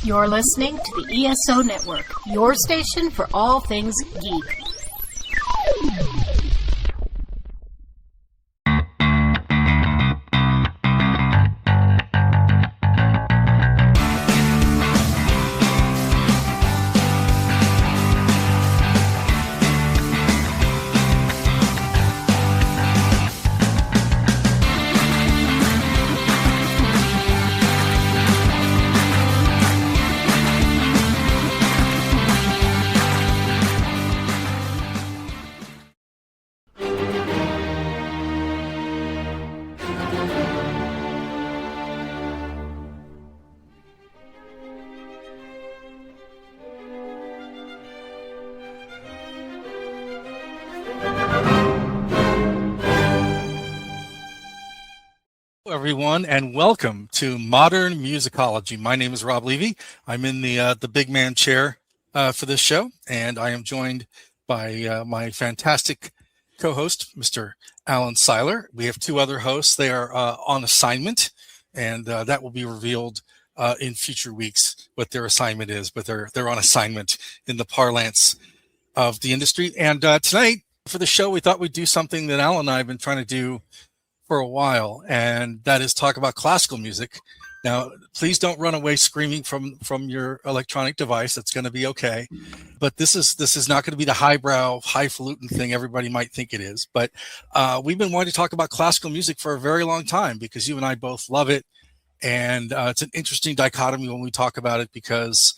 You're listening to the ESO Network, your station for all things geek. Everyone, and welcome to Modern Musicology. My name is Rob Levy. I'm in the big man chair for this show, and I am joined by my fantastic co-host, Mr. Alan Seiler. We have two other hosts. They are on assignment, and that will be revealed in future weeks what their assignment is. But they're on assignment in the parlance of the industry. And tonight for the show, we thought we'd do something that Alan and I have been trying to do for a while, and that is talk about classical music. Now, please don't run away screaming from your electronic device. That's going to be okay. But this is not going to be the highbrow, highfalutin thing everybody might think it is. But we've been wanting to talk about classical music for a very long time because you and I both love it. And it's an interesting dichotomy when we talk about it because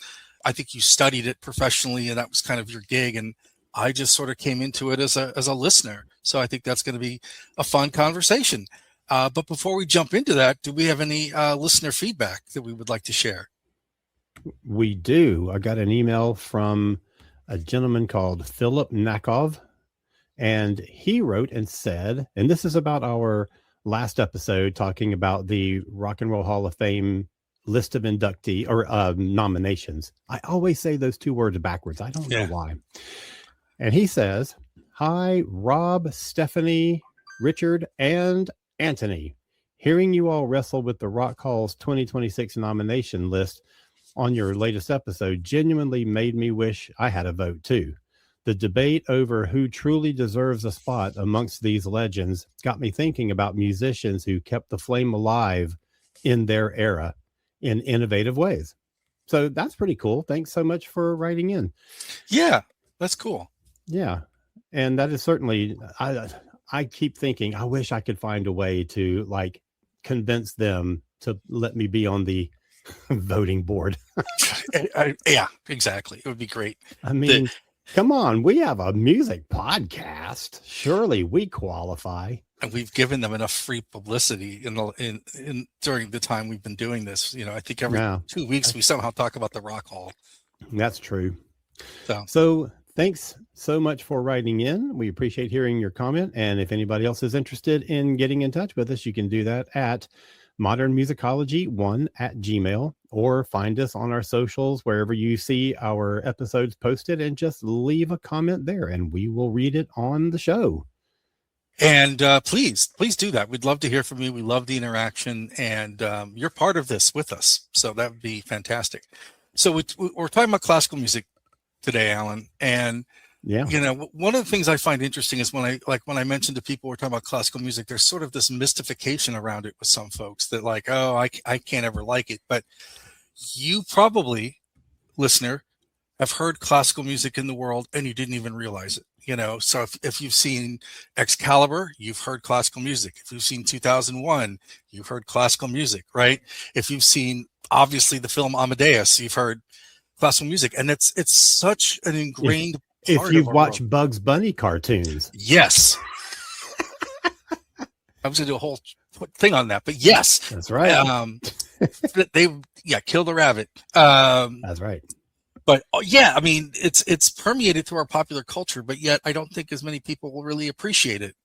I think you studied it professionally and that was kind of your gig. And I just sort of came into it as a listener. So I think that's going to be a fun conversation. But before we jump into that, do we have any listener feedback that we would like to share? We do. I got an email from a gentleman called Philip Nakov, and he wrote and said, and this is about our last episode talking about the Rock and Roll Hall of Fame list of inductee or nominations. I always say those two words backwards. I don't know why. And he says, "Hi, Rob, Stephanie, Richard, and Anthony. Hearing you all wrestle with the Rock Hall's 2026 nomination list on your latest episode genuinely made me wish I had a vote too. The debate over who truly deserves a spot amongst these legends got me thinking about musicians who kept the flame alive in their era in innovative ways." So that's pretty cool. Thanks so much for writing in. Yeah, that's cool. Yeah. And that is certainly, I keep thinking, I wish I could find a way to like convince them to let me be on the voting board. Yeah, exactly. It would be great. I mean, come on, we have a music podcast. Surely we qualify. And we've given them enough free publicity in during the time we've been doing this. You know, I think every 2 weeks we somehow talk about the Rock Hall. That's true. So thanks so much for writing in. We appreciate hearing your comment. And if anybody else is interested in getting in touch with us, you can do that at modernmusicology1@gmail.com or find us on our socials wherever you see our episodes posted and just leave a comment there and we will read it on the show. And please do that. We'd love to hear from you. We love the interaction and you're part of this with us. So that would be fantastic. So we're talking about classical music today, Alan, and you know, one of the things I find interesting is when I mention to people we're talking about classical music, there's sort of this mystification around it with some folks that like, oh, I can't ever like it. But you probably, listener, have heard classical music in the world and you didn't even realize it. You know, so if you've seen Excalibur, you've heard classical music. If you've seen 2001, you've heard classical music, right? If you've seen obviously the film Amadeus, you've heard classical music, and it's such an ingrained part if you've of our watched world. Bugs Bunny cartoons. Yes. I was gonna do a whole thing on that, but yes, that's right. They kill the rabbit. That's right. But yeah, I mean, it's permeated through our popular culture, but yet I don't think as many people will really appreciate it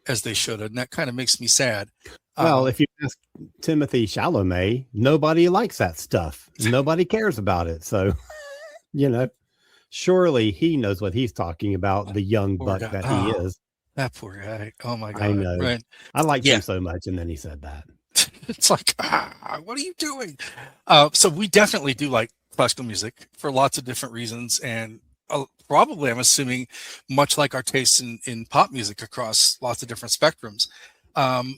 as they should, and that kind of makes me sad. Well, if you ask Timothy Chalamet, nobody likes that stuff. Nobody cares about it. So, you know, surely he knows what he's talking about, the young buck that he is. That poor guy. Oh, my God. I know. Right. I liked him so much, and then he said that. It's like, what are you doing? So we definitely do like classical music for lots of different reasons, and probably, I'm assuming, much like our tastes in pop music across lots of different spectrums.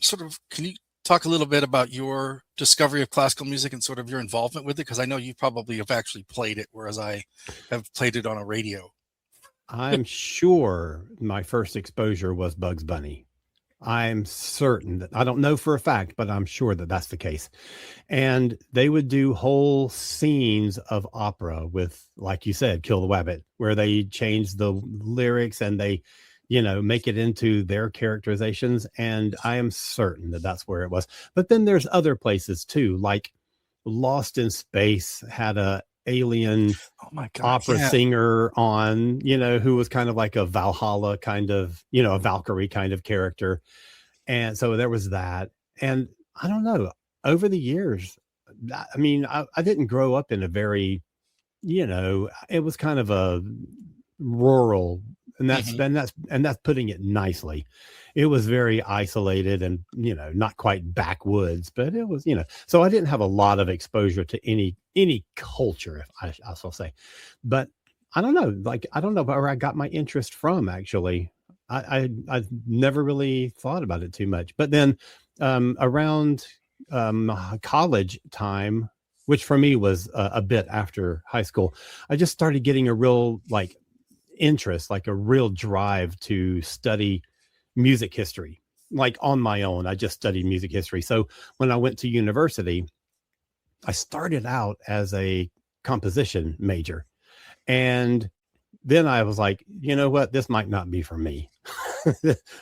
Sort of, can you talk a little bit about your discovery of classical music and sort of your involvement with it? Because I know you probably have actually played it, whereas I have played it on a radio. I'm sure my first exposure was Bugs Bunny. I'm certain that I don't know for a fact, but I'm sure that that's the case. And they would do whole scenes of opera with, like you said, Kill the Wabbit, where they change the lyrics and they, make it into their characterizations. And I am certain that that's where it was. But then there's other places too, like Lost in Space had a alien Oh my God, opera singer on, who was kind of like a Valhalla kind of, a Valkyrie kind of character. And so there was that. And I don't know, over the years, I mean, I didn't grow up in a very, it was kind of a rural, and that's putting it nicely. It was very isolated and, not quite backwoods, but it was, so I didn't have a lot of exposure to any culture, if I shall say. But I don't know, I don't know where I got my interest from, actually. I never really thought about it too much. But then around college time, which for me was a bit after high school, I just started getting a real interest, a real drive to study music history. On my own, I just studied music history. So when I went to university, I started out as a composition major. And then I was like, you know what, this might not be for me.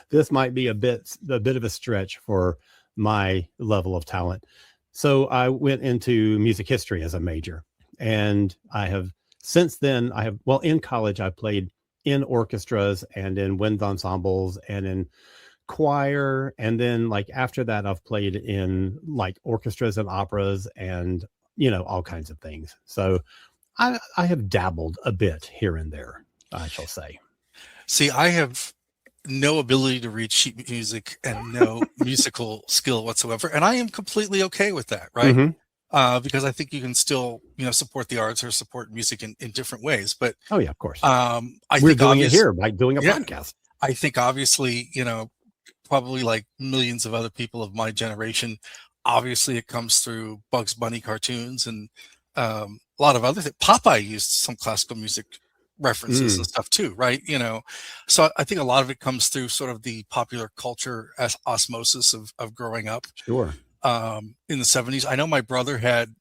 This might be a bit of a stretch for my level of talent. So I went into music history as a major. And since then, in college, I played in orchestras and in wind ensembles and in choir. And then after that, I've played in orchestras and operas and, all kinds of things. So I have dabbled a bit here and there, I shall say. See, I have no ability to read sheet music and no musical skill whatsoever. And I am completely okay with that, right? Mm-hmm. Because I think you can still, support the arts or support music in different ways. But oh yeah, of course. We're doing it here by doing a podcast. I think obviously, probably like millions of other people of my generation, obviously it comes through Bugs Bunny cartoons and a lot of other things. Popeye used some classical music references and stuff too, right? So I think a lot of it comes through sort of the popular culture as osmosis of growing up. Sure. In the 70s. I know my brother had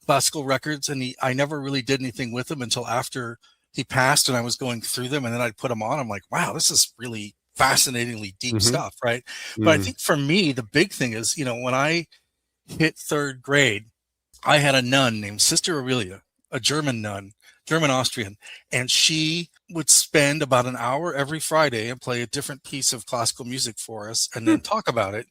classical records and I never really did anything with them until after he passed and I was going through them, and then I'd put them on. I'm like, wow, this is really fascinatingly deep stuff, right? But I think for me, the big thing is, when I hit third grade, I had a nun named Sister Aurelia, a German nun, German Austrian, and she would spend about an hour every Friday and play a different piece of classical music for us and then talk about it.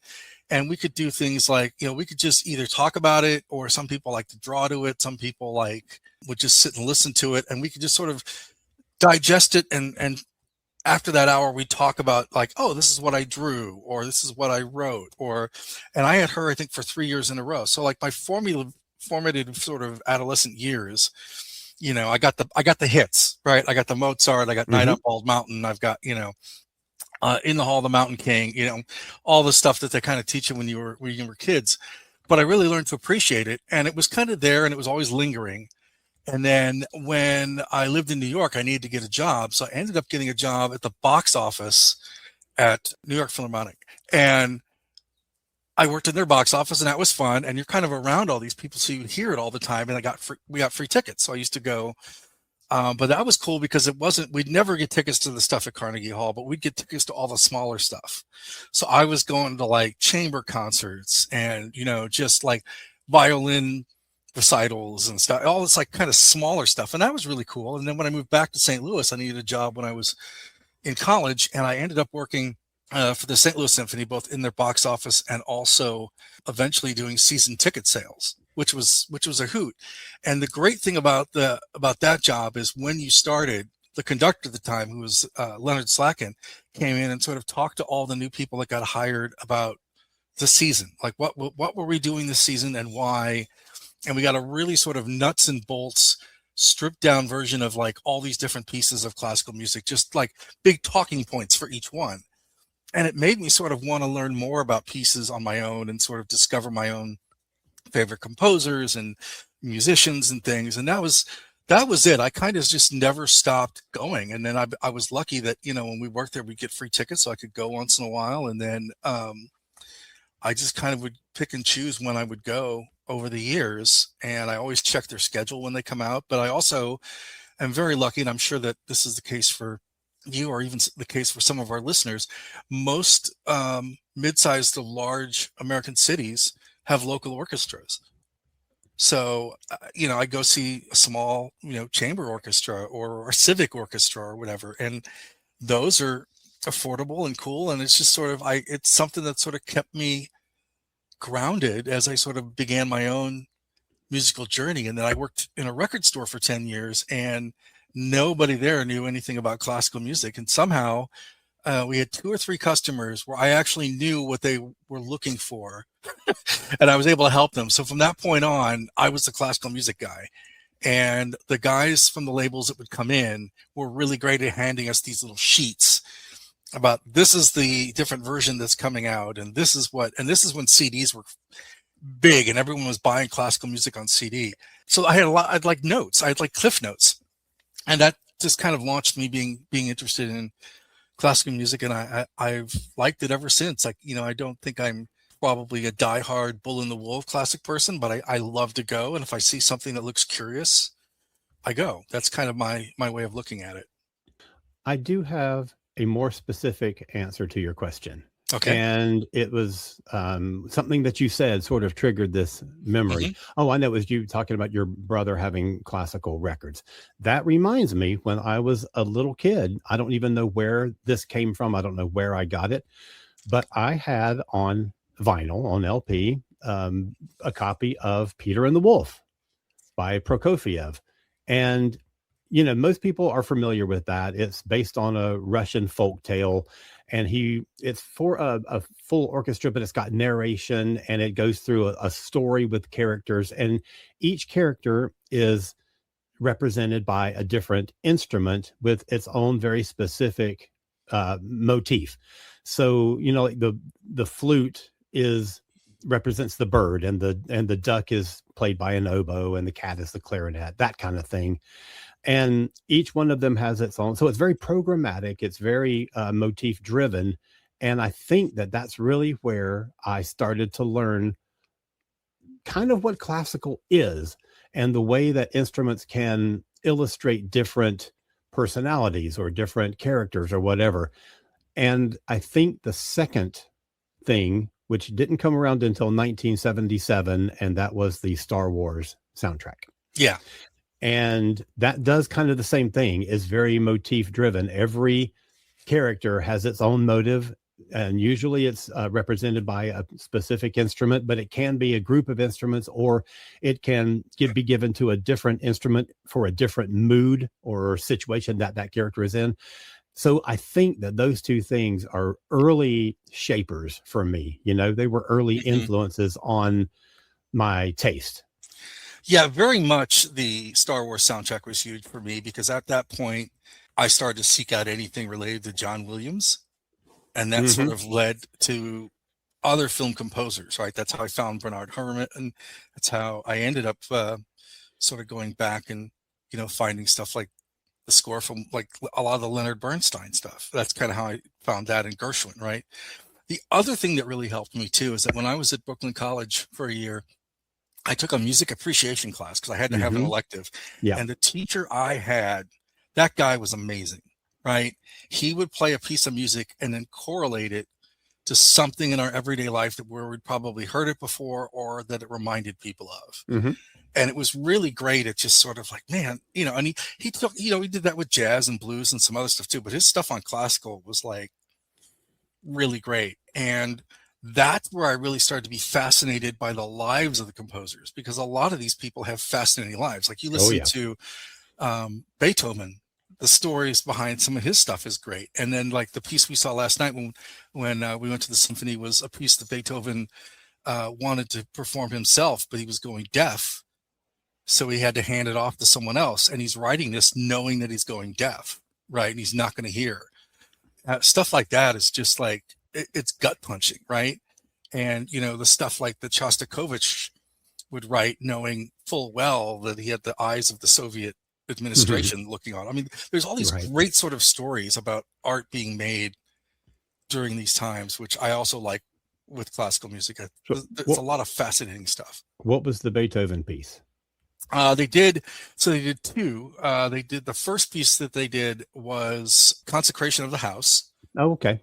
And we could do things like, we could just either talk about it, or some people like to draw to it. Some people would just sit and listen to it, and we could just sort of digest it. And after that hour, we talk about oh, this is what I drew, or this is what I wrote, and I had her, I think, for 3 years in a row. So my formative sort of adolescent years, I got the hits, right? I got the Mozart, I got Night Up Bald Mountain, I've got, In the Hall of the Mountain King, all the stuff that they kind of teach you when you were kids. But I really learned to appreciate it, and it was kind of there, and it was always lingering. And then when I lived in New York, I needed to get a job, so I ended up getting a job at the box office at New York Philharmonic, and I worked in their box office, and that was fun. And you're kind of around all these people, so you would hear it all the time. And we got free tickets, so I used to go. But that was cool because we'd never get tickets to the stuff at Carnegie Hall, but we'd get tickets to all the smaller stuff. So I was going to chamber concerts and, just violin recitals and stuff, all this kind of smaller stuff. And that was really cool. And then when I moved back to St. Louis, I needed a job when I was in college, and I ended up working for the St. Louis Symphony, both in their box office and also eventually doing season ticket sales, which was a hoot. And the great thing about that job is when you started, the conductor at the time, who was Leonard Slacken, came in and sort of talked to all the new people that got hired about the season, what were we doing this season and why. And we got a really sort of nuts and bolts stripped down version of like all these different pieces of classical music, just like big talking points for each one. And it made me sort of want to learn more about pieces on my own and sort of discover my own favorite composers and musicians and things. And that was it. I kind of just never stopped going. And then I was lucky that, when we worked there, we'd get free tickets, so I could go once in a while. And then I just kind of would pick and choose when I would go over the years. And I always check their schedule when they come out. But I also am very lucky, and I'm sure that this is the case for you, or even the case for some of our listeners. Most mid-sized to large American cities have local orchestras. So, I go see a small, chamber orchestra or civic orchestra or whatever. And those are affordable and cool. And it's just sort of, it's something that sort of kept me grounded as I sort of began my own musical journey. And then I worked in a record store for 10 years, and nobody there knew anything about classical music. And somehow we had 2 or 3 customers where I actually knew what they were looking for and I was able to help them. So from that point on, I was the classical music guy. And the guys from the labels that would come in were really great at handing us these little sheets about, this is the different version that's coming out. And this is when CDs were big and everyone was buying classical music on CD. So I had like notes. I had like cliff notes. And that just kind of launched me being interested in classical music. And I've liked it ever since. Like, I don't think I'm probably a diehard bull in the wool classic person, but I love to go. And if I see something that looks curious, I go. That's kind of my way of looking at it. I do have a more specific answer to your question. Okay. And it was something that you said sort of triggered this memory. Mm-hmm. Oh, I know. It was you talking about your brother having classical records. That reminds me, when I was a little kid, I don't even know where this came from. I don't know where I got it, but I had on vinyl, on LP, a copy of Peter and the Wolf by Prokofiev. And, most people are familiar with that. It's based on a Russian folk tale. And it's for a full orchestra, but it's got narration, and it goes through a story with characters. And each character is represented by a different instrument with its own very specific motif. So, like the flute represents the bird, and the duck is played by an oboe, and the cat is the clarinet, that kind of thing. And each one of them has its own. So it's very programmatic. It's very motif driven. And I think that that's really where I started to learn kind of what classical is, and the way that instruments can illustrate different personalities or different characters or whatever. And I think the second thing, which didn't come around until 1977, and that was the Star Wars soundtrack. Yeah. And that does kind of the same thing, is very motif driven. Every character has its own motive, and usually it's represented by a specific instrument, but it can be a group of instruments, or it can be given to a different instrument for a different mood or situation that character is in. So I think that those two things are early shapers for me. They were early influences on my taste. Yeah, very much. The Star Wars soundtrack was huge for me, because at that point I started to seek out anything related to John Williams, and that sort of led to other film composers, right? That's how I found Bernard Herrmann, and that's how I ended up sort of going back and, finding stuff like the score from like a lot of the Leonard Bernstein stuff. That's kind of how I found that in Gershwin, right? The other thing that really helped me too is that when I was at Brooklyn College for a year, I took a music appreciation class because I had to have an elective. Yeah. And the teacher I had, that guy was amazing, right? He would play a piece of music and then correlate it to something in our everyday life where we'd probably heard it before, or that it reminded people of. Mm-hmm. And it was really great. It just sort of like, man, and he took, he did that with jazz and blues and some other stuff too, but his stuff on classical was like really great. And that's where I really started to be fascinated by the lives of the composers, because a lot of these people have fascinating lives. Like you listen to Beethoven, the stories behind some of his stuff is great. And then like the piece we saw last night when we went to the symphony was a piece that Beethoven wanted to perform himself, but he was going deaf. So he had to hand it off to someone else. And he's writing this knowing that he's going deaf, right? And he's not going to hear. Stuff like that is just like, it's gut punching, right? And, the stuff like the Shostakovich would write knowing full well that he had the eyes of the Soviet administration looking on. I mean, there's all these great sort of stories about art being made during these times, which I also like with classical music. There's a lot of fascinating stuff. What was the Beethoven piece? They did two. They did the first piece that they did was Consecration of the House. Oh, okay.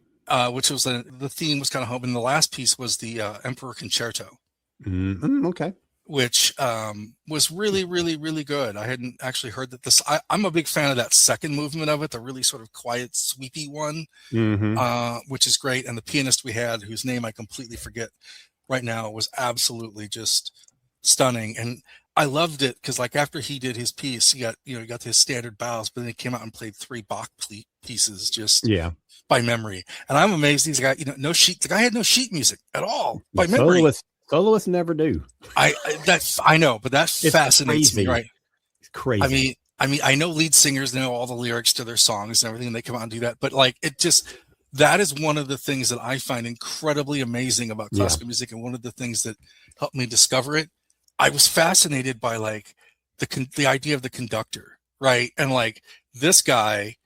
Which was the theme was kind of home, and the last piece was the Emperor Concerto. Okay. Which was really, really, really good. I hadn't actually heard that I'm a big fan of that second movement of it, the really sort of quiet, sweepy one, which is great. And the pianist we had, whose name I completely forget right now, was absolutely just stunning. And I loved it because, like, after he did his piece, he got his standard bows, but then he came out and played 3 Bach pieces just by memory. And I'm amazed these guys, no sheet. The guy had no sheet music at all by memory. Soloists never do. I know, but that fascinates me, right? It's crazy. I mean, I know lead singers know all the lyrics to their songs and everything, and they come out and do that. But like, that is one of the things that I find incredibly amazing about classical music, and one of the things that helped me discover it. I was fascinated by like the idea of the conductor, right? And like this guy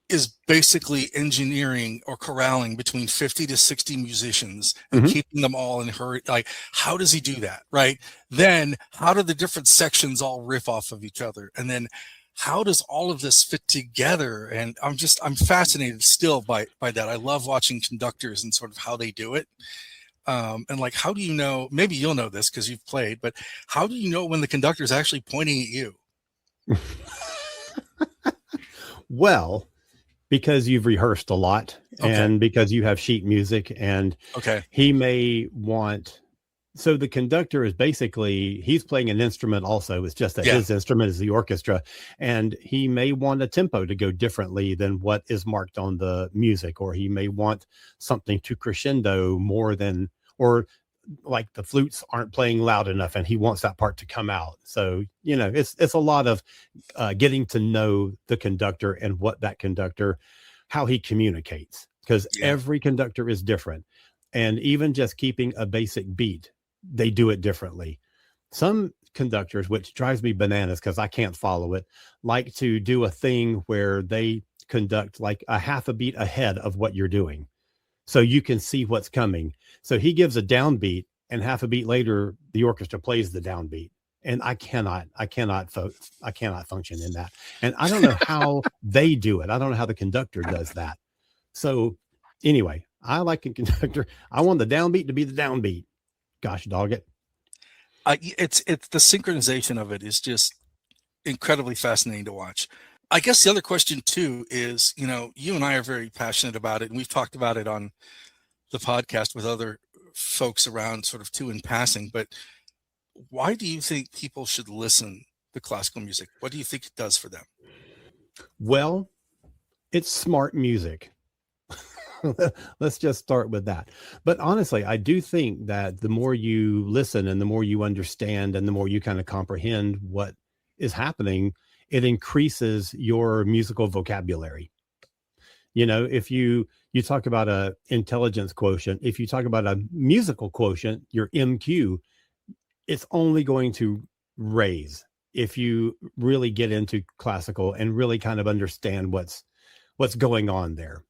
is basically engineering or corralling between 50 to 60 musicians and keeping them all in hurry. Like, how does he do that? Right. Then how do the different sections all riff off of each other? And then how does all of this fit together? And I'm fascinated still by that. I love watching conductors and sort of how they do it. And like, how do you know, maybe you'll know this because you've played, but how do you know when the conductor is actually pointing at you? Well, because you've rehearsed a lot and because you have sheet music, and he may want, so the conductor is basically, he's playing an instrument also. It's just that his instrument is the orchestra, and he may want a tempo to go differently than what is marked on the music, or he may want something to crescendo more than, or like the flutes aren't playing loud enough and he wants that part to come out. So, it's a lot of getting to know the conductor and what that conductor, how he communicates, because every conductor is different. And even just keeping a basic beat, they do it differently. Some conductors, which drives me bananas because I can't follow it, like to do a thing where they conduct like a half a beat ahead of what you're doing, so you can see what's coming. So he gives a downbeat, and half a beat later, the orchestra plays the downbeat. And I cannot function in that. And I don't know how they do it. I don't know how the conductor does that. So anyway, I like a conductor. I want the downbeat to be the downbeat. Gosh, dog it. It's the synchronization of it is just incredibly fascinating to watch. I guess the other question too is, you and I are very passionate about it, and we've talked about it on the podcast with other folks around sort of too in passing, but why do you think people should listen to classical music? What do you think it does for them? Well, it's smart music. Let's just start with that. But honestly, I do think that the more you listen and the more you understand and the more you kind of comprehend what is happening, it increases your musical vocabulary. If you talk about a intelligence quotient, if you talk about a musical quotient, your MQ, it's only going to raise if you really get into classical and really kind of understand what's going on there.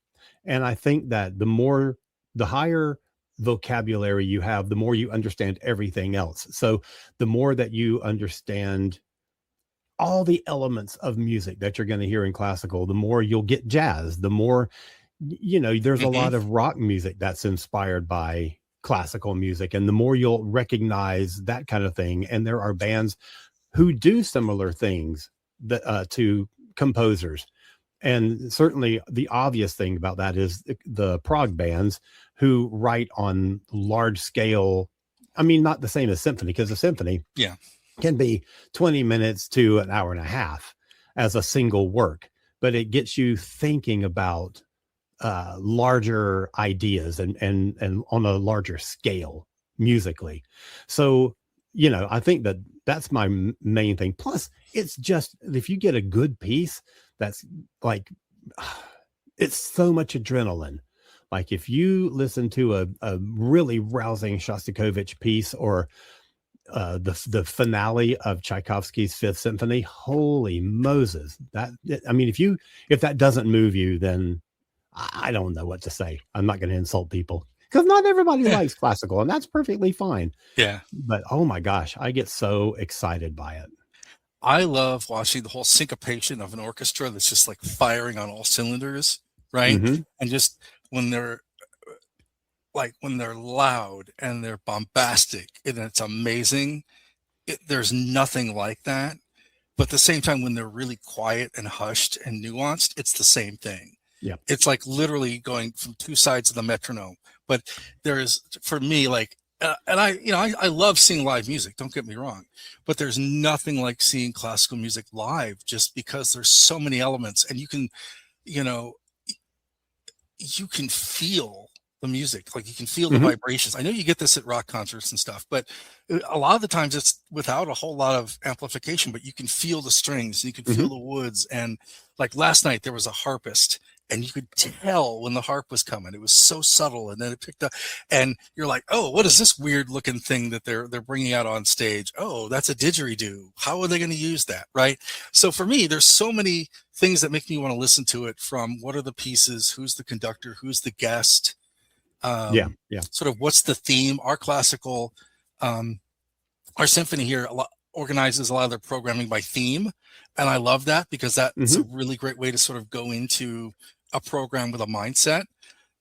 And I think that the higher vocabulary you have, the more you understand everything else. So the more that you understand all the elements of music that you're going to hear in classical, the more you'll get jazz, the more, there's a lot of rock music that's inspired by classical music, and the more you'll recognize that kind of thing. And there are bands who do similar things to composers. And certainly the obvious thing about that is the prog bands who write on large scale. I mean, not the same as symphony, because a symphony can be 20 minutes to an hour and a half as a single work, but it gets you thinking about larger ideas and on a larger scale musically. So, I think That's my main thing. Plus, it's just, if you get a good piece, that's like, it's so much adrenaline. Like if you listen to a really rousing Shostakovich piece, or the finale of Tchaikovsky's Fifth Symphony, holy Moses! If that doesn't move you, then I don't know what to say. I'm not going to insult people, because not everybody likes classical, and that's perfectly fine. Yeah. But oh my gosh, I get so excited by it. I love watching the whole syncopation of an orchestra that's just like firing on all cylinders, right? Mhm. And just when they're loud and they're bombastic and it's amazing, there's nothing like that. But at the same time, when they're really quiet and hushed and nuanced, it's the same thing. Yeah. It's like literally going from two sides of the metronome. But there is, for me, like, and I love seeing live music, don't get me wrong, but there's nothing like seeing classical music live, just because there's so many elements, and you can feel the music, like you can feel the vibrations. I know you get this at rock concerts and stuff, but a lot of the times it's without a whole lot of amplification, but you can feel the strings, you can feel the woods. And like last night there was a harpist, and you could tell when the harp was coming. It was so subtle, and then it picked up, and you're like, oh, what is this weird looking thing that they're bringing out on stage? Oh, that's a didgeridoo. How are they going to use that, right? So for me, there's so many things that make me want to listen to it, from what are the pieces, who's the conductor, who's the guest, sort of what's the theme. Our classical, our symphony here organizes a lot of their programming by theme, and I love that, because that's a really great way to sort of go into a program with a mindset.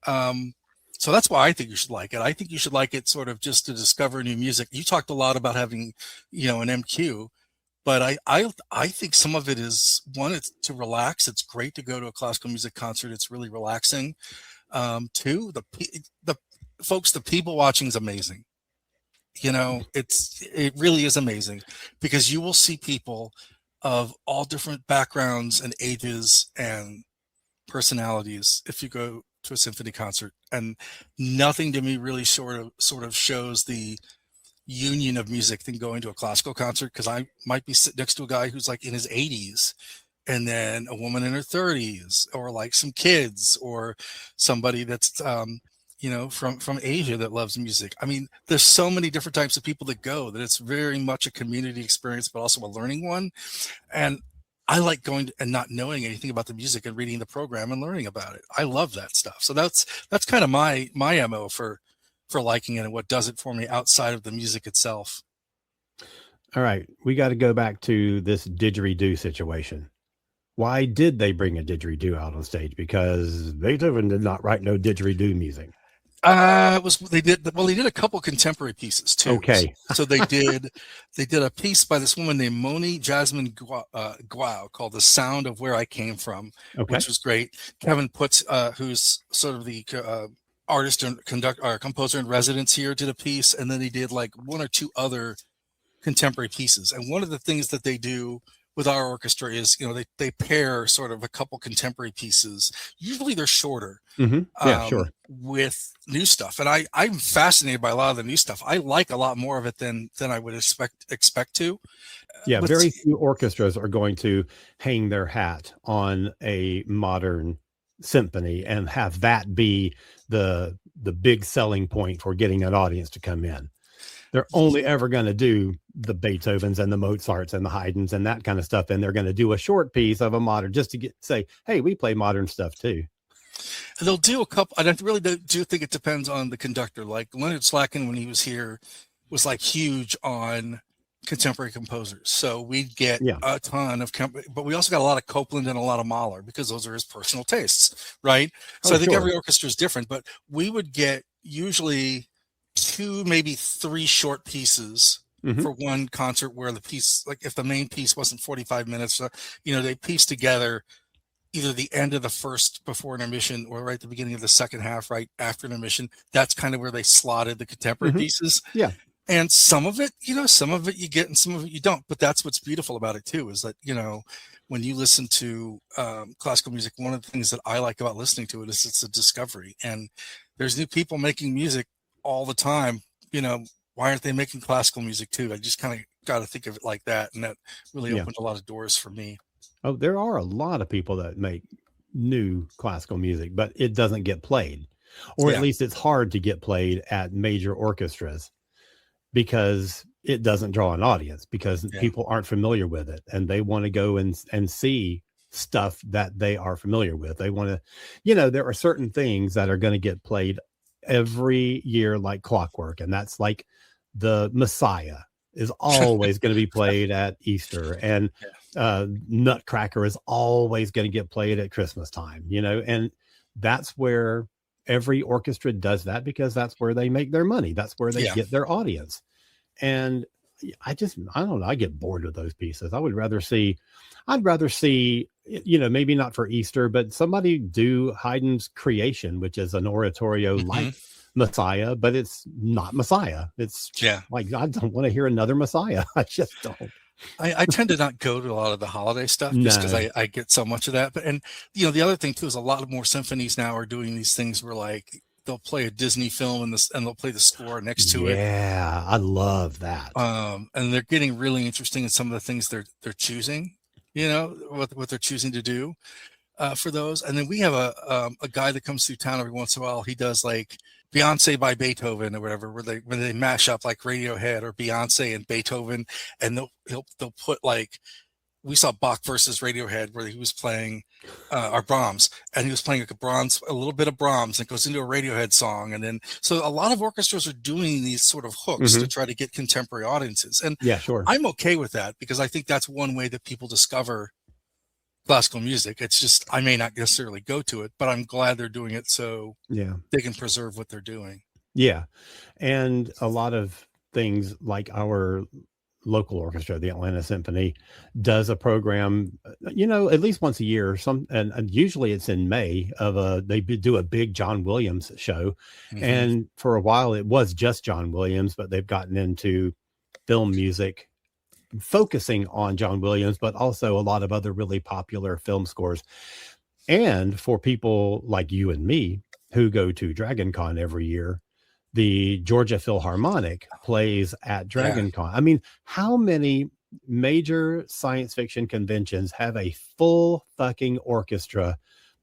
So that's why I think you should like it. I think you should like it sort of just to discover new music. You talked a lot about having, an MQ, but I think some of it is, one, it's to relax. It's great to go to a classical music concert. It's really relaxing. Two, the folks, the people watching is amazing. It really is amazing, because you will see people of all different backgrounds and ages and personalities if you go to a symphony concert, and nothing to me really sort of shows the union of music than going to a classical concert, because I might be sitting next to a guy who's like in his 80s, and then a woman in her 30s, or like some kids, or somebody that's from Asia that loves music. I mean, there's so many different types of people that go, that it's very much a community experience, but also a learning one. And I like going and not knowing anything about the music and reading the program and learning about it. I love that stuff. So that's kind of my MO for liking it, and what does it for me outside of the music itself. All right, we got to go back to this didgeridoo situation. Why did they bring a didgeridoo out on stage? Because Beethoven did not write no didgeridoo music. They did a couple contemporary pieces too. Okay. So they did a piece by this woman named Moni Jasmine Guao called "The Sound of Where I Came From," which was great. Kevin Putz, who's sort of the artist and composer in residence here, did a piece, and then he did like one or two other contemporary pieces. And one of the things that they do with our orchestra is, they pair sort of a couple contemporary pieces. Usually they're shorter, sure, with new stuff. And I'm fascinated by a lot of the new stuff. I like a lot more of it than I would expect to. Yeah, very few orchestras are going to hang their hat on a modern symphony and have that be the big selling point for getting an audience to come in. They're only ever going to do the Beethovens and the Mozarts and the Haydns and that kind of stuff. And they're going to do a short piece of a modern, just to say, hey, we play modern stuff too. And they'll do a couple. I really do think it depends on the conductor. Like Leonard Slacken, when he was here, was like huge on contemporary composers. So we'd get a ton of, but we also got a lot of Copland and a lot of Mahler, because those are his personal tastes, right? So I think every orchestra is different, but we would get usually 2, maybe 3 short pieces for one concert, where the piece, like if the main piece wasn't 45 minutes, they piece together either the end of the first before intermission, or right at the beginning of the second half, right after intermission. That's kind of where they slotted the contemporary pieces. Yeah. And some of it you get, and some of it you don't. But that's what's beautiful about it too, is that, when you listen to classical music, one of the things that I like about listening to it is it's a discovery. And there's new people making music all the time. Why aren't they making classical music too? I just kind of got to think of it like that, and that really Yeah. opened a lot of doors for me. Oh, there are a lot of people that make new classical music, but it doesn't get played, or at Yeah, least it's hard to get played at major orchestras because it doesn't draw an audience because yeah, people aren't familiar with it and they want to go and see stuff that they are familiar with. They want to, there are certain things that are going to get played every year like clockwork, and that's like the Messiah is always going to be played at Easter, and Nutcracker is always going to get played at Christmas time, and that's where every orchestra does that because that's where they make their money. That's where they yeah, get their audience. And I don't know. I get bored with those pieces. I'd rather see, maybe not for Easter, but somebody do Haydn's Creation, which is an oratorio like Messiah, but it's not Messiah. It's yeah. like, I don't want to hear another Messiah. I just don't. I tend to not go to a lot of the holiday stuff just because No. I get so much of that. But the other thing too is a lot of more symphonies now are doing these things where like they'll play a Disney film and they'll play the score next to it. Yeah, I love that. And they're getting really interesting in some of the things they're choosing, what they're choosing to do for those. And then we have a guy that comes through town every once in a while. He does like Beyonce by Beethoven or whatever, where they mash up like Radiohead or Beyonce and Beethoven, and they'll put like, we saw Bach versus Radiohead where he was playing our Brahms, and he was playing like a little bit of Brahms, and it goes into a Radiohead song, and then so a lot of orchestras are doing these sort of hooks to try to get contemporary audiences, and yeah, sure, I'm okay with that because I think that's one way that people discover classical music. It's just I may not necessarily go to it, but I'm glad they're doing it so they can preserve what they're doing. Yeah, and a lot of things like our local orchestra, the Atlanta Symphony, does a program, at least once a year. And usually it's in May they do a big John Williams show, and for a while it was just John Williams, but they've gotten into film music, focusing on John Williams, but also a lot of other really popular film scores. And for people like you and me who go to Dragon Con every year, the Georgia Philharmonic plays at Dragon Con. I mean, how many major science fiction conventions have a full fucking orchestra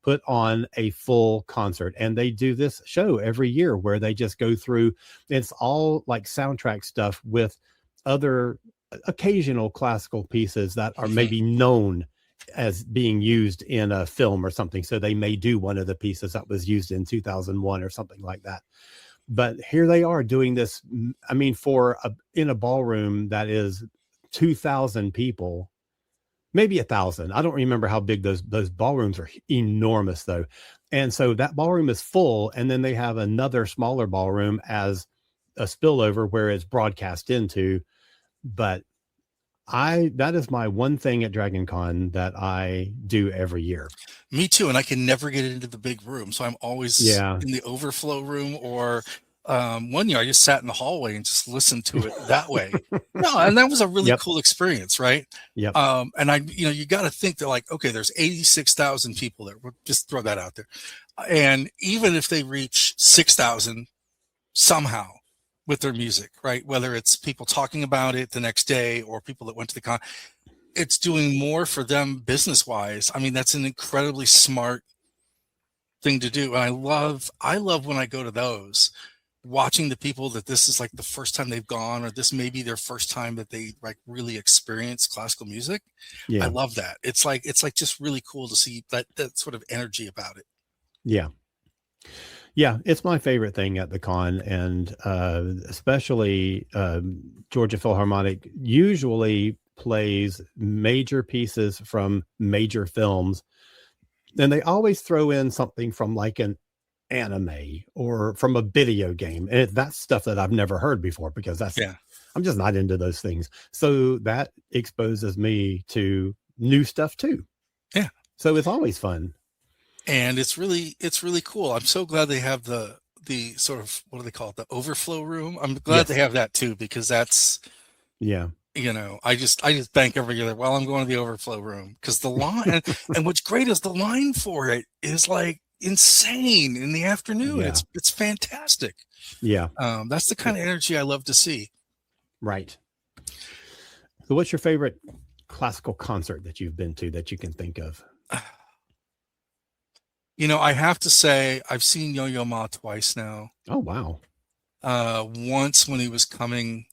put on a full concert? And they do this show every year where they just go through, it's all like soundtrack stuff with other occasional classical pieces that are maybe known as being used in a film or something. So they may do one of the pieces that was used in 2001 or something like that. But here they are doing this. I mean, in a ballroom that is 2,000 people, maybe 1,000. I don't remember how big those ballrooms are. Enormous though. And so that ballroom is full. And then they have another smaller ballroom as a spillover where it's broadcast into. But that is my one thing at Dragon Con that I do every year. Me too. And I can never get into the big room. So I'm always in the overflow room, or one year I just sat in the hallway and just listened to it that way. No, and that was a really cool experience, right? Yep. And you got to think that like, okay, there's 86,000 people there. We'll just throw that out there. And even if they reach 6,000 somehow with their music, right? Whether it's people talking about it the next day or people that went to the con, it's doing more for them business wise. I mean, that's an incredibly smart thing to do. And I love when I go to those, watching the people that this is like the first time they've gone, or this may be their first time that they like really experience classical music. Yeah. I love that. It's like just really cool to see that sort of energy about it. Yeah. Yeah, it's my favorite thing at the con, and especially Georgia Philharmonic usually plays major pieces from major films, and they always throw in something from like an anime or from a video game, and that's stuff that I've never heard before because I'm just not into those things. So that exposes me to new stuff too. Yeah. So it's always fun. And it's really cool. I'm so glad they have the sort of, what do they call it? The overflow room. I'm glad they have that too, because that's, I just bank every year while I'm going to the overflow room, because the line and what's great is the line for it is like insane in the afternoon. Yeah. It's fantastic. Yeah. That's the kind of energy I love to see. Right. So what's your favorite classical concert that you've been to that you can think of? I have to say I've seen Yo-Yo Ma twice now. Oh, wow. Once when he was coming,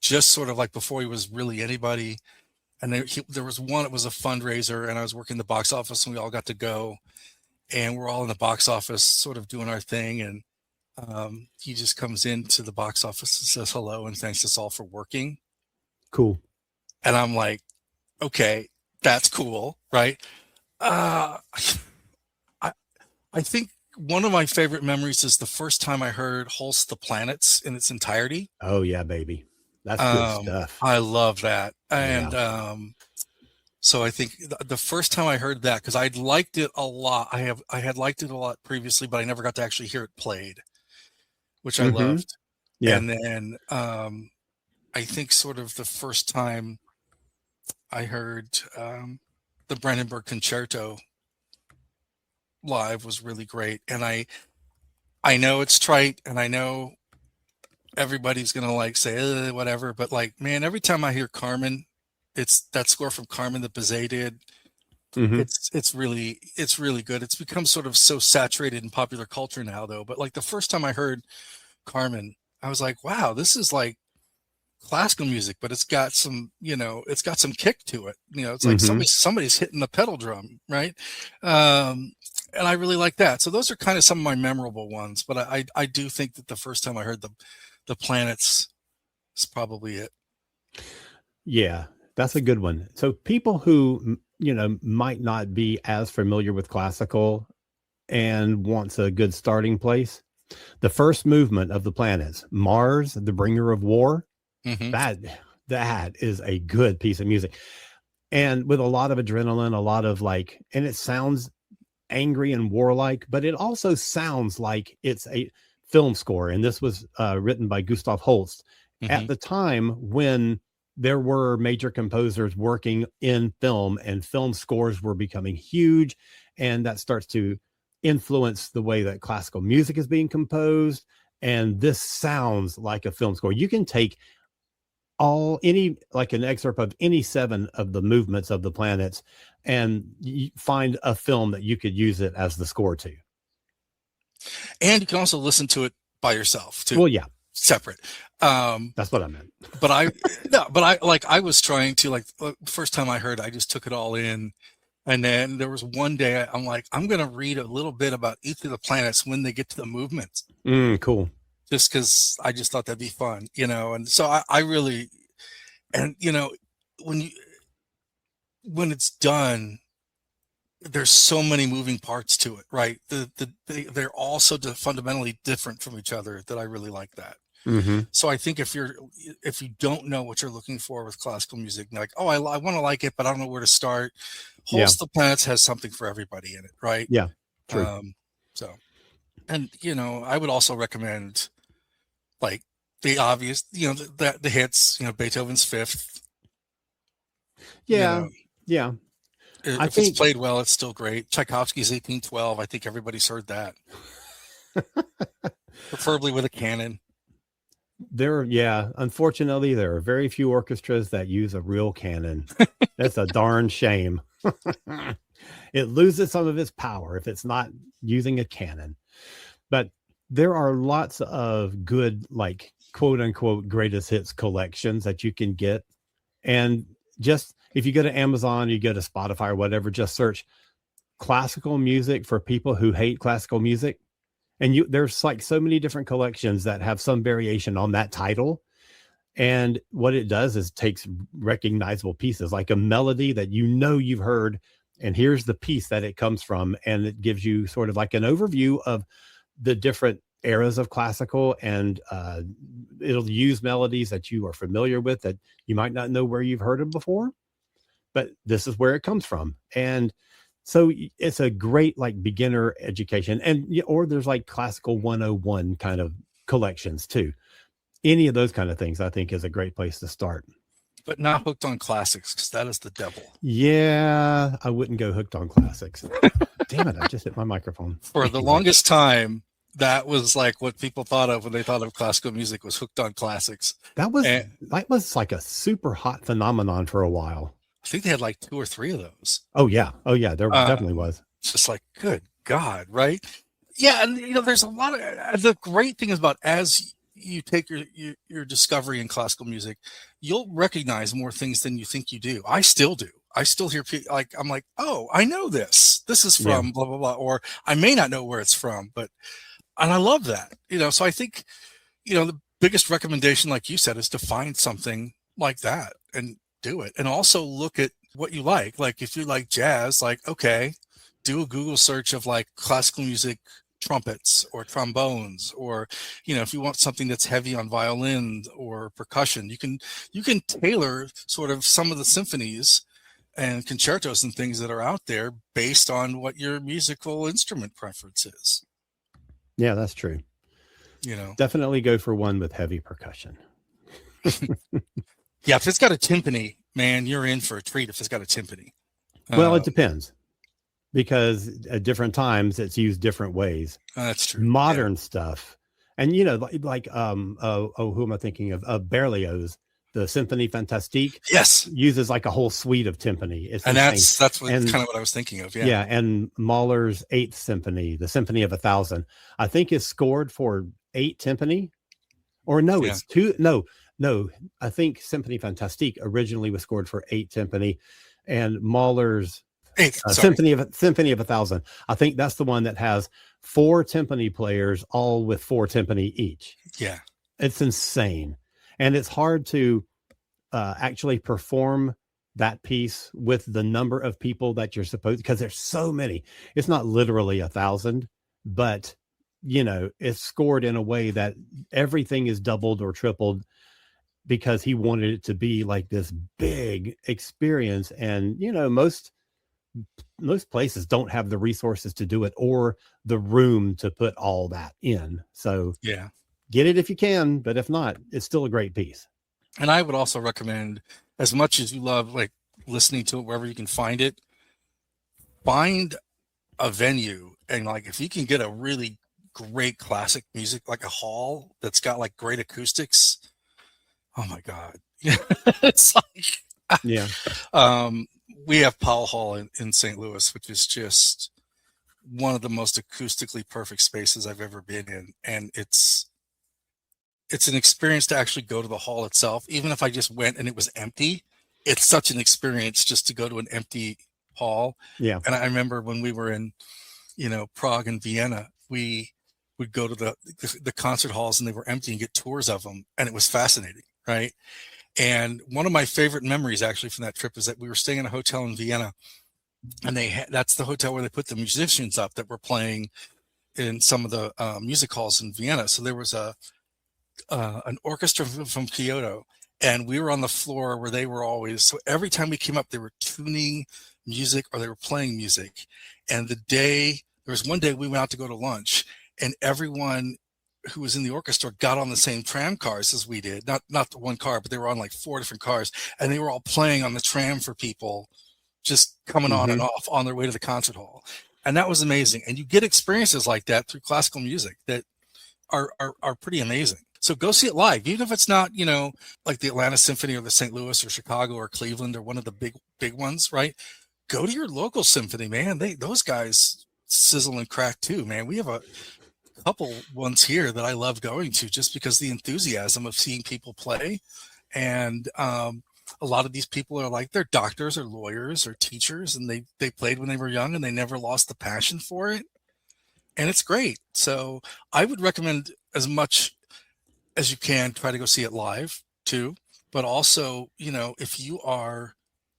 just sort of like before he was really anybody. And there was one, it was a fundraiser, and I was working the box office, and we all got to go. And we're all in the box office sort of doing our thing. And he just comes into the box office and says hello and thanks us all for working. Cool. And I'm like, okay, that's cool, right? I think one of my favorite memories is the first time I heard Holst the Planets in its entirety. Oh, yeah, baby. That's good stuff. I love that. And Yeah. so I think the first time I heard that, because I'd liked it a lot. I had liked it a lot previously, but I never got to actually hear it played, which I loved. Yeah. And then I think sort of the first time I heard the Brandenburg Concerto live was really great. And I know it's trite, and I know everybody's gonna like say whatever, but like, man, every time I hear Carmen, it's that score from Carmen that Bizet did. Mhm. It's really good. It's become sort of so saturated in popular culture now, though. But like the first time I heard Carmen, I was like, wow, this is like classical music, but it's got some kick to it. It's like somebody's hitting the pedal drum, right? And I really like that. So those are kind of some of my memorable ones. But I do think that the first time I heard the Planets is probably it. Yeah, that's a good one. So people who, might not be as familiar with classical and wants a good starting place, the first movement of the Planets, Mars, the Bringer of War, that is a good piece of music. And with a lot of adrenaline, a lot of and it sounds angry and warlike, but it also sounds like it's a film score. And this was written by Gustav Holst at the time when there were major composers working in film, and film scores were becoming huge. And that starts to influence the way that classical music is being composed. And this sounds like a film score. You can take an excerpt of any 7 of the movements of the Planets and you find a film that you could use it as the score to. And you can also listen to it by yourself too. Well, yeah, separate. That's what I meant. But I was trying to first time I heard, I just took it all in. And then there was one day I'm like, I'm going to read a little bit about each of the planets when they get to the movements. Cool. Just because I just thought that'd be fun, and so I really, and when it's done, there's so many moving parts to it, right? They're all so fundamentally different from each other that I really like that. So I think if you don't know what you're looking for with classical music, like, oh, I want to like it, but I don't know where to start. Holst the Planets has something for everybody in it, right? Yeah, true. And I would also recommend like the obvious, the hits, Beethoven's Fifth. Yeah. If it's played well, it's still great. Tchaikovsky's 1812. I think everybody's heard that. Preferably with a canon. Unfortunately, there are very few orchestras that use a real canon. That's a darn shame. It loses some of its power if it's not using a canon. But there are lots of good, quote unquote, greatest hits collections that you can get. And just if you go to Amazon, you go to Spotify or whatever, just search classical music for people who hate classical music. And there's so many different collections that have some variation on that title. And what it does is takes recognizable pieces, like a melody that you've heard, and here's the piece that it comes from. And it gives you sort of like an overview of the different eras of classical, and it'll use melodies that you are familiar with that you might not know where you've heard them before, but this is where it comes from. And so it's a great beginner education. Or there's classical 101 kind of collections too. Any of those kind of things I think is a great place to start. But not hooked on classics, because that is the devil. Yeah, I wouldn't go hooked on classics. Damn it, I just hit my microphone. For the longest time, that was like what people thought of when they thought of classical music, was hooked on classics. That was And like a super hot phenomenon for a while. I think they had like 2 or 3 of those. Oh yeah, there definitely was. It's just like, good God, right? Yeah, and there's a lot of the great thing is about as you take your discovery in classical music, you'll recognize more things than you think you do. I still do. I still hear people like, I'm like, oh, I know this. This is from blah blah blah, or I may not know where it's from, and I love that. So I think the biggest recommendation, like you said, is to find something like that and do it, and also look at what you like. Like if you like jazz, like okay, do a Google search of like classical music trumpets or trombones, or if you want something that's heavy on violin or percussion, you can tailor sort of some of the symphonies and concertos and things that are out there based on what your musical instrument preference is. Yeah, that's true. Definitely go for one with heavy percussion. Yeah, if it's got a timpani, man, you're in for a treat. If it's got a timpani. Well, it depends, because at different times it's used different ways. That's true. Modern stuff, and like who am I thinking of? Berlioz, the Symphonie Fantastique. Yes, uses like a whole suite of timpani. It's and insane. that's kind of what I was thinking of. Yeah, and Mahler's Eighth Symphony, the Symphony of 1,000, I think is scored for 8 timpani, or no, it's 2. No, I think Symphonie Fantastique originally was scored for 8 timpani, and Mahler's Symphony of 1,000, I think that's the one that has 4 timpani players, all with 4 timpani each. Yeah, it's insane, and it's hard to actually perform that piece with the number of people that you're supposed, because there's so many. It's not literally 1,000, but it's scored in a way that everything is doubled or tripled, because he wanted it to be like this big experience. And most places don't have the resources to do it or the room to put all that in. So yeah, get it if you can, but if not, it's still a great piece. And I would also recommend, as much as you love like listening to it wherever you can find it, find a venue, and like if you can get a really great classic music, like a hall that's got like great acoustics, oh my God. It's like, we have Powell Hall in St. Louis, which is just one of the most acoustically perfect spaces I've ever been in. And it's an experience to actually go to the hall itself. Even if I just went and it was empty, it's such an experience just to go to an empty hall. Yeah. And I remember when we were in, Prague and Vienna, we would go to the concert halls and they were empty and get tours of them. And it was fascinating. Right. And one of my favorite memories actually from that trip is that we were staying in a hotel in Vienna, and that's the hotel where they put the musicians up that were playing in some of the music halls in Vienna. So there was an orchestra from Kyoto, and we were on the floor where they were always. So every time we came up, they were tuning music or they were playing music. And there was one day we went out to go to lunch, and everyone who was in the orchestra got on the same tram cars as we did. Not the one car, but they were on like 4 different cars, and they were all playing on the tram for people, just coming on and off on their way to the concert hall. And that was amazing. And you get experiences like that through classical music that are pretty amazing. So go see it live, even if it's not, like the Atlanta Symphony or the St. Louis or Chicago or Cleveland or one of the big ones, right? Go to your local symphony, man. Those guys sizzle and crack too, man. We have a couple ones here that I love going to just because the enthusiasm of seeing people play. And a lot of these people are like, they're doctors or lawyers or teachers, and they played when they were young and they never lost the passion for it. And it's great. So I would recommend, as much as you can, try to go see it live too. But also, if you are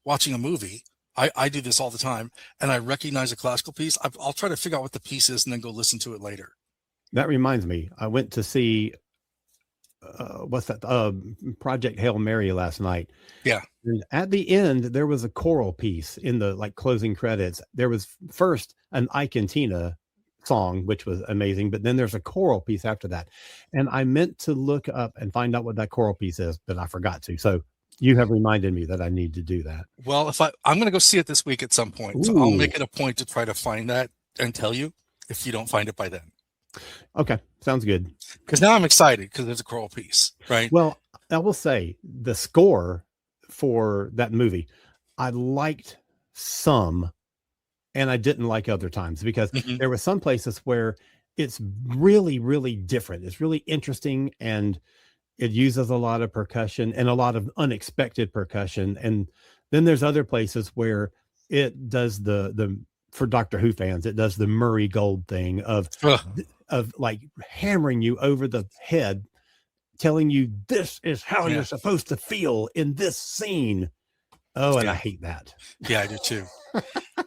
watching a movie, I do this all the time, and I recognize a classical piece, I'll try to figure out what the piece is and then go listen to it later. That reminds me, I went to see Project Hail Mary last night. Yeah. And at the end, there was a choral piece in the closing credits. There was first an Ike and Tina song, which was amazing, but then there's a choral piece after that. And I meant to look up and find out what that choral piece is, but I forgot to. So you have reminded me that I need to do that. Well, I'm going to go see it this week at some point. So I'll make it a point to try to find that and tell you if you don't find it by then. Okay, sounds good. Because now I'm excited because there's a choral piece, right? Well, I will say the score for that movie, I liked some and I didn't like other times because Hmm. there were some places where it's really, really different. It's really interesting and it uses a lot of percussion and a lot of unexpected percussion. And then there's other places where it does the for Doctor Who fans, it does the Murray Gold thing of like hammering you over the head, telling you this is how Yeah, you're supposed to feel in this scene. Oh, and I yeah, hate that. yeah, I do too.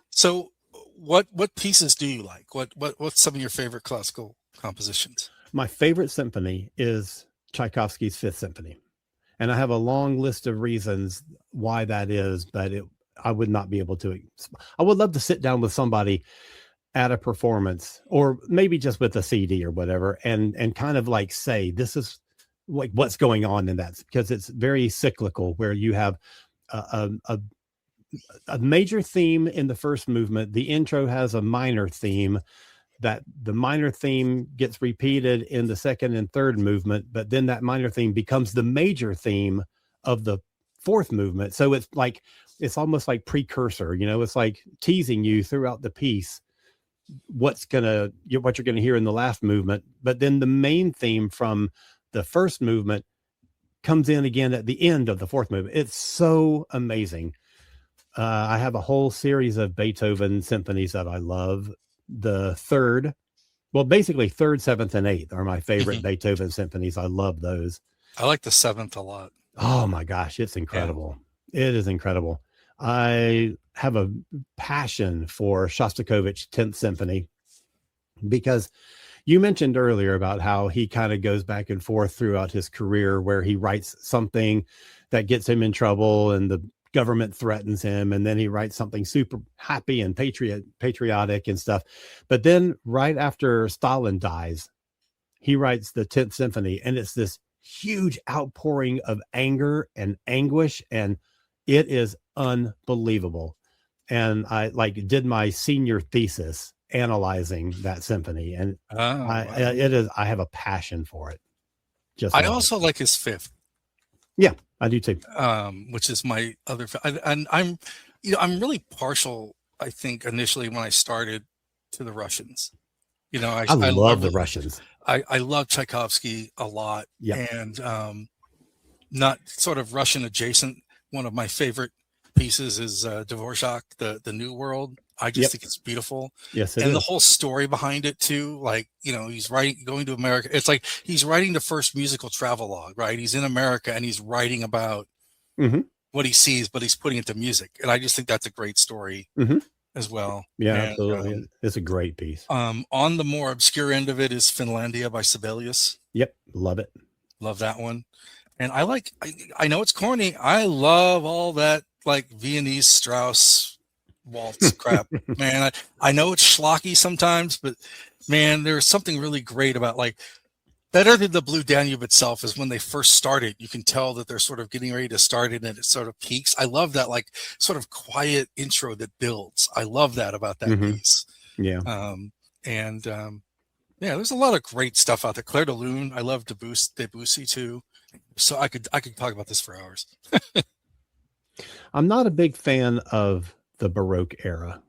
So, what pieces do you like? What's some of your favorite classical compositions? My favorite symphony is Tchaikovsky's Fifth Symphony. And I have a long list of reasons why that is, but I would not be able to. I would love to sit down with somebody at a performance or maybe just with a CD or whatever and kind of like say, this is like what's going on in that, because it's very cyclical where you have a major theme in the first movement. The intro has a minor theme that the minor theme gets repeated in the second and third movement, but then that minor theme becomes the major theme of the fourth movement. So it's like, it's almost like precursor, it's like teasing you throughout the piece what you're going to hear in the last movement. But then the main theme from the first movement comes in again at the end of the fourth movement. It's so amazing. I have a whole series of Beethoven symphonies that I love. The third, well, basically third, seventh, and eighth are my favorite Hmm. Beethoven symphonies. I love those. I like the seventh a lot. Oh my gosh, it's Yeah. incredible. It is incredible. I have a passion for Shostakovich 10th Symphony because you mentioned earlier about how he kind of goes back and forth throughout his career where he writes something that gets him in trouble and the government threatens him, and then he writes something super happy and patriotic and stuff. But then right after Stalin dies, he writes the 10th Symphony, and it's this huge outpouring of anger and anguish, and it is unbelievable. And I like did my senior thesis analyzing that symphony, and Oh, wow. I have a passion for it. Just I love it. also like his fifth, Yeah, I do too. which is my other. And I'm, I'm really partial. I think initially when I started to the Russians, I I love love the Russians. I love Tchaikovsky a lot, Yeah. and not sort of Russian adjacent. One of my favorite pieces is Dvorak, the New World. I just Yep. think it's beautiful, Yes, it and the is. whole story behind it too. Like he's going to America. It's like he's writing the first musical travelogue, right? He's in America and he's writing about Hmm. what he sees, but he's putting it to music, and I just think that's a great story Hmm. as well. Yeah, And absolutely. It's a great piece. on the more obscure end of it is Finlandia by Sibelius. Yep, love it. Love that one. And I know it's corny. I love all that like Viennese Strauss waltz crap, man. I know it's schlocky sometimes, but man, there's something really great about like better than the Blue Danube itself is when they first started. You can tell that they're sort of getting ready to start it and it sort of peaks. I love that like sort of quiet intro that builds. I love that about that Hmm. piece. Yeah. And yeah, there's a lot of great stuff out there. Claire de Lune, I love Debussy too. So I could talk about this for hours. I'm not a big fan of the Baroque era.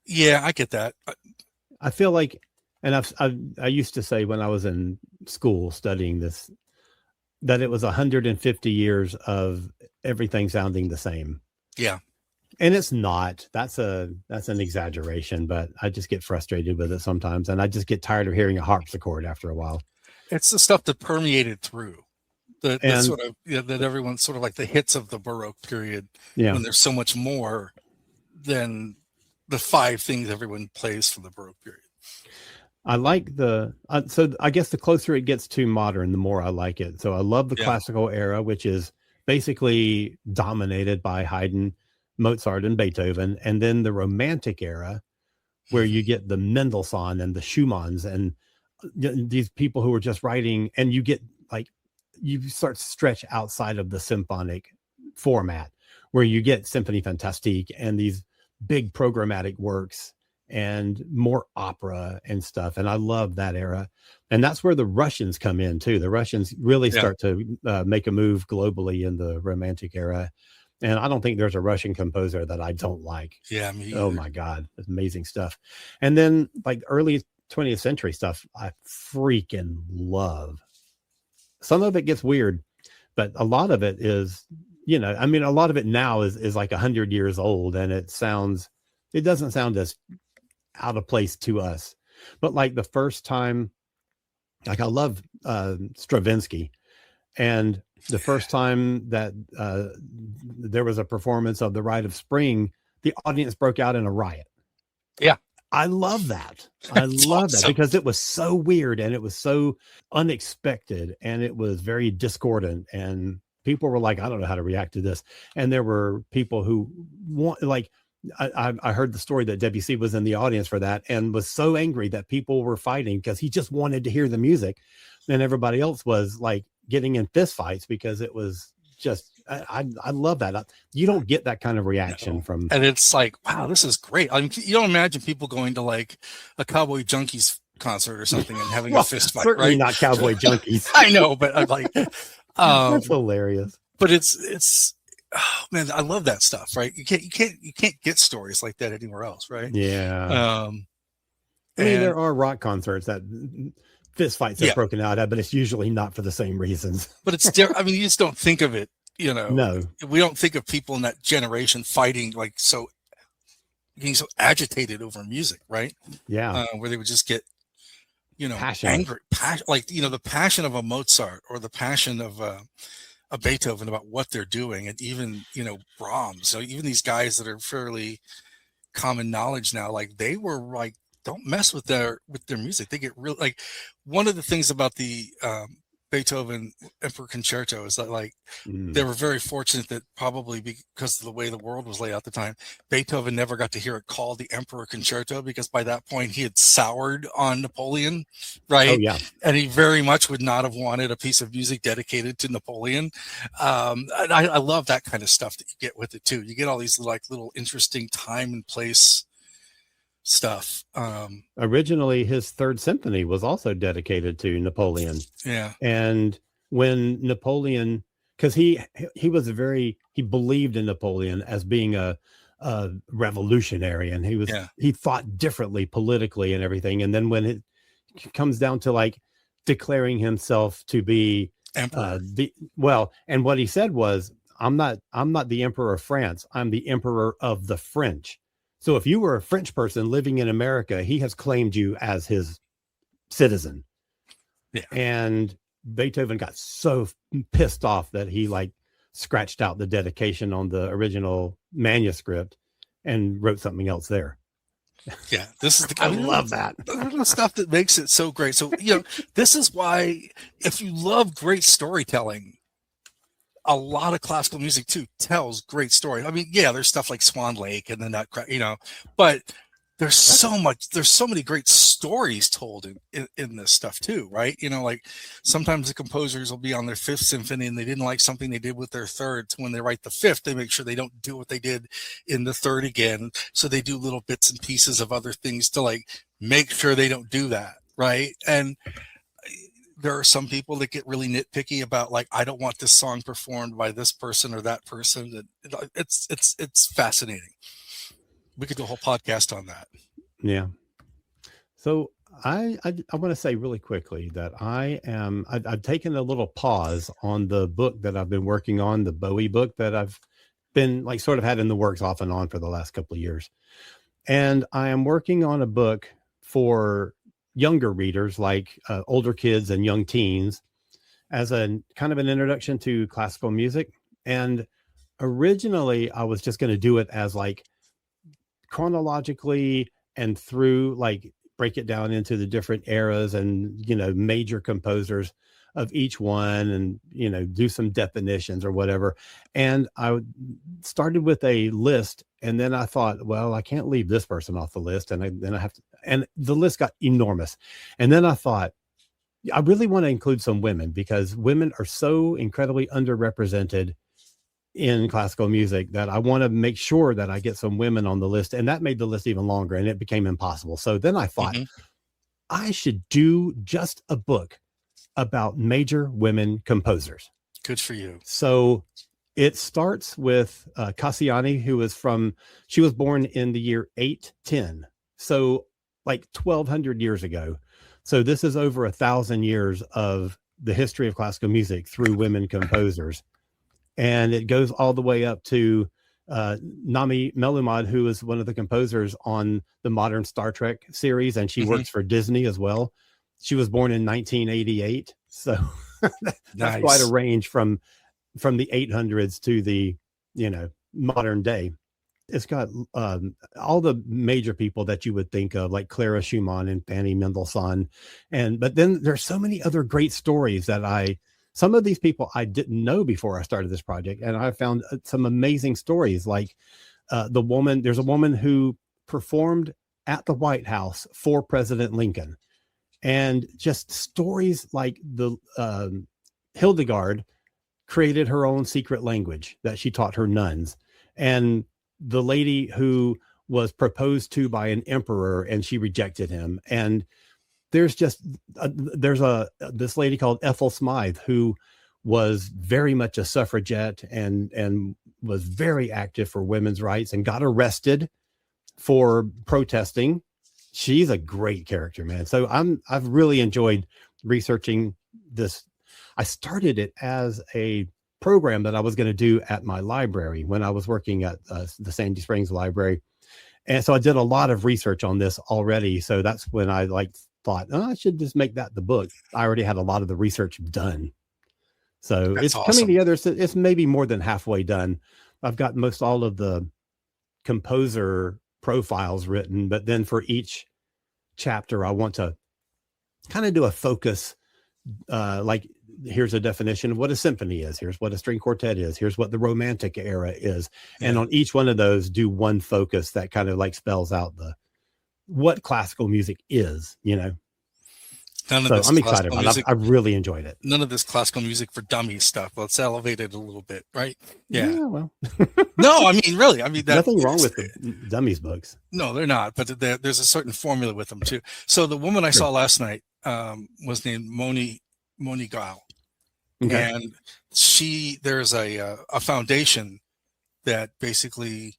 Yeah, I get that. I feel like, and I used to say when I was in school studying this, that it was 150 years of everything sounding the same. Yeah. And it's not. That's an exaggeration, but I just get frustrated with it sometimes, and I just get tired of hearing a harpsichord after a while. It's the stuff that permeated through the And sort of that everyone's sort of like the hits of the Baroque period yeah, when there's so much more than the five things everyone plays from the Baroque period. I like so I guess the closer it gets to modern, the more I like it. So I love the Yeah. classical era, which is basically dominated by Haydn, Mozart, and Beethoven. And then the romantic era, where you get the Mendelssohn and the Schumanns and these people who are just writing, and you get like, you start to stretch outside of the symphonic format where you get Symphony Fantastique and these big programmatic works. and more opera and stuff. And I love that era. And that's where the Russians come in too. The Russians really Yeah. start to make a move globally in the Romantic era. And I don't think there's a Russian composer that I don't like. Yeah, me Oh either. my God, it's amazing stuff. And then like early 20th century stuff, I freaking love. Some of it gets weird, but a lot of it is, I mean, a lot of it now is like 100 years old, and it doesn't sound as out of place to us. But like the first time, like I love Stravinsky, and the first time that there was a performance of The Rite of Spring, the audience broke out in a riot. Yeah. I love that. I love that because it was so weird and it was so unexpected and it was very discordant, and people were like, I don't know how to react to this. And there were people who I heard the story that Debussy was in the audience for that and was so angry that people were fighting because he just wanted to hear the music. And everybody else was like getting in fist fights because it was just, I love that. You don't get that kind of reaction from. And it's like, wow, this is great. I mean, you don't imagine people going to like a Cowboy Junkies concert or something and having a fist fight, certainly right? Not Cowboy Junkies. I know, but I'm like, that's hilarious. But it's, oh man, I love that stuff, right? You can't get stories like that anywhere else, right? Yeah. I mean, there are rock concerts that fist fights are broken out at, but it's usually not for the same reasons. But it's different. I mean, you just don't think of it, No, we don't think of people in that generation fighting like being so agitated over music, right? Yeah. Where they would just get, Passionate. angry, like, the passion of a Mozart or the passion of a Beethoven about what they're doing. And even, Brahms, so even these guys that are fairly common knowledge now, like they were like, don't mess with their music. They get real, like one of the things about the Beethoven Emperor Concerto is that like they were very fortunate that probably because of the way the world was laid out at the time, Beethoven never got to hear it called the Emperor Concerto, because by that point he had soured on Napoleon, right? Oh yeah. And he very much would not have wanted a piece of music dedicated to Napoleon. And I love that kind of stuff that you get with it too. You get all these like little interesting time and place stuff. Originally his third symphony was also dedicated to Napoleon. Yeah. And when Napoleon, because he believed in Napoleon as being a revolutionary, and he thought differently politically and everything. And then when it comes down to like declaring himself to be Emperor, and what he said was, I'm not the Emperor of France, I'm the Emperor of the French. So if you were a French person living in America, he has claimed you as his citizen. Yeah. And Beethoven got so pissed off that he like scratched out the dedication on the original manuscript and wrote something else there. Yeah, this is I love that. The stuff that makes it so great. So, this is why if you love great storytelling, a lot of classical music too tells great stories. I mean, yeah, there's stuff like Swan Lake and the Nutcracker, but there's so many great stories told in this stuff too, right? Like sometimes the composers will be on their fifth symphony and they didn't like something they did with their third. So when they write the fifth, they make sure they don't do what they did in the third again. So they do little bits and pieces of other things to like make sure they don't do that, right? And there are some people that get really nitpicky about like, I don't want this song performed by this person or that person. It's fascinating. We could do a whole podcast on that. Yeah. So I want to say really quickly that I've taken a little pause on the book that I've been working on, the Bowie book that I've been like sort of had in the works off and on for the last couple of years. And I am working on a book for younger readers, like older kids and young teens, as a kind of an introduction to classical music. And originally I was just going to do it as like chronologically and through like break it down into the different eras and, major composers of each one and, do some definitions or whatever. And I started with a list, and then I thought, well, I can't leave this person off the list. And then I have to, and the list got enormous. And then I thought, I really want to include some women, because women are so incredibly underrepresented in classical music that I want to make sure that I get some women on the list. And that made the list even longer, and it became impossible. So then I thought I should do just a book about major women composers. Good for you. So it starts with Cassiani, she was born in the year 810. So like 1200 years ago. So this is over 1,000 years of the history of classical music through women composers. And it goes all the way up to Nami Melumad, who is one of the composers on the modern Star Trek series, and she works for Disney as well. She was born in 1988. So that's quite a range from the 800s to the, modern day. It's got all the major people that you would think of, like Clara Schumann and Fanny Mendelssohn. But then there's so many other great stories that some of these people I didn't know before I started this project. And I found some amazing stories, like there's a woman who performed at the White House for President Lincoln. And just stories like the Hildegard created her own secret language that she taught her nuns. And the lady who was proposed to by an emperor and she rejected him. And there's this lady called Ethel Smythe, who was very much a suffragette and was very active for women's rights and got arrested for protesting. She's a great character, man. So I've really enjoyed researching this. I started it as a program that I was going to do at my library when I was working at the Sandy Springs Library. And so I did a lot of research on this already. So that's when I thought, I should just make that the book. I already had a lot of the research done. So that's it's awesome. Coming together. It's maybe more than halfway done. I've got all of the composer profiles written, but then for each chapter, I want to kind of do a focus, here's a definition of what a symphony is. Here's what a string quartet is. Here's what the Romantic era is. And on each one of those, do one focus that kind of spells out what classical music is, I'm excited about it. I really enjoyed it. None of this classical music for dummies stuff. Let's elevate it a little bit, right? Yeah. Well, no, I mean, really, nothing wrong with the dummies books. No, they're not, but there's a certain formula with them too. So the woman I saw last night was named Moni Gao. Okay. And there's a foundation that basically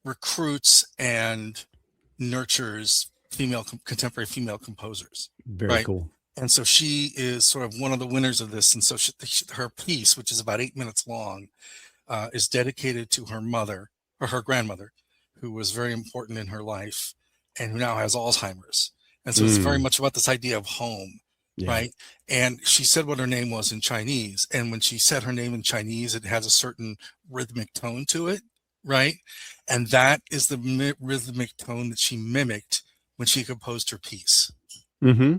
recruits and nurtures contemporary female composers. Very cool. And so she is sort of one of the winners of this. And so her piece, which is about 8 minutes long, is dedicated to her mother or her grandmother, who was very important in her life and who now has Alzheimer's. And so it's very much about this idea of home. Yeah. Right. And she said what her name was in Chinese. And when she said her name in Chinese, it has a certain rhythmic tone to it. Right. And that is the rhythmic tone that she mimicked when she composed her piece. Mm-hmm.